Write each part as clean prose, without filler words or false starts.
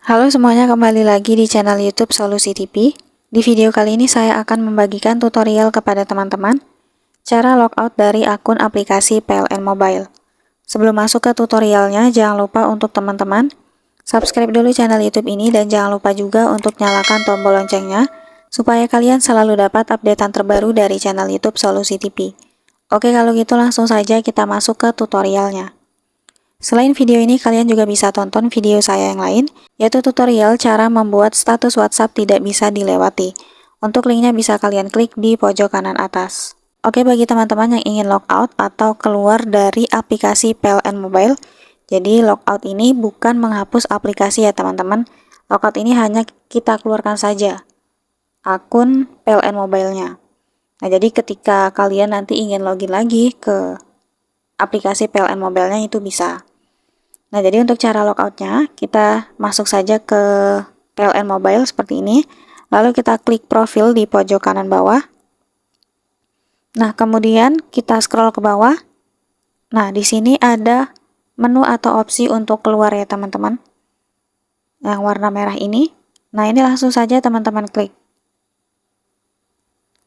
Halo semuanya, kembali lagi di channel YouTube Solusi TV. Di video kali ini saya akan membagikan tutorial kepada teman-teman cara logout dari akun aplikasi PLN Mobile. Sebelum masuk ke tutorialnya, jangan lupa untuk teman-teman subscribe dulu channel YouTube ini dan jangan lupa juga untuk nyalakan tombol loncengnya supaya kalian selalu dapat updatean terbaru dari channel YouTube Solusi TV. Oke, kalau gitu langsung saja kita masuk ke tutorialnya. Selain video ini, kalian juga bisa tonton video saya yang lain, yaitu tutorial cara membuat status WhatsApp tidak bisa dilewati. Untuk linknya bisa kalian klik di pojok kanan atas. Oke, bagi teman-teman yang ingin logout atau keluar dari aplikasi PLN Mobile, jadi logout ini bukan menghapus aplikasi ya teman-teman. Logout ini hanya kita keluarkan saja akun PLN Mobile-nya. Nah, jadi ketika kalian nanti ingin login lagi ke aplikasi PLN Mobile-nya itu bisa. Nah, jadi untuk cara logoutnya, kita masuk saja ke PLN Mobile seperti ini. Lalu kita klik profil di pojok kanan bawah. Nah, kemudian kita scroll ke bawah. Nah, di sini ada menu atau opsi untuk keluar ya teman-teman. Yang warna merah ini. Nah, ini langsung saja teman-teman klik.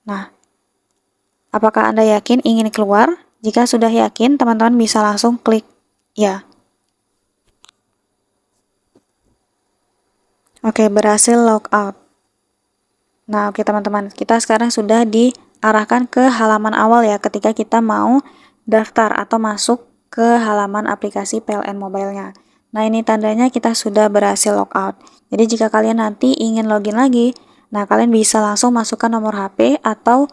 Nah, apakah Anda yakin ingin keluar? Jika sudah yakin, teman-teman bisa langsung klik ya. Oke, berhasil logout. Nah, oke teman-teman, kita sekarang sudah diarahkan ke halaman awal ya ketika kita mau daftar atau masuk ke halaman aplikasi PLN Mobile-nya. Nah, ini tandanya kita sudah berhasil logout. Jadi jika kalian nanti ingin login lagi, nah kalian bisa langsung masukkan nomor HP atau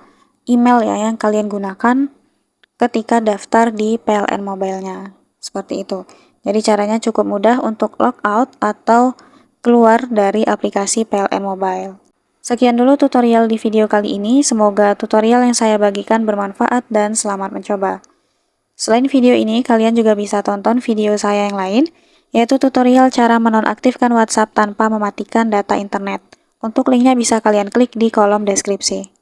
email ya yang kalian gunakan ketika daftar di PLN Mobile-nya. Seperti itu. Jadi caranya cukup mudah untuk logout atau keluar dari aplikasi PLN Mobile. Sekian dulu tutorial di video kali ini, semoga tutorial yang saya bagikan bermanfaat dan selamat mencoba. Selain video ini, kalian juga bisa tonton video saya yang lain, yaitu tutorial cara menonaktifkan WhatsApp tanpa mematikan data internet. Untuk linknya bisa kalian klik di kolom deskripsi.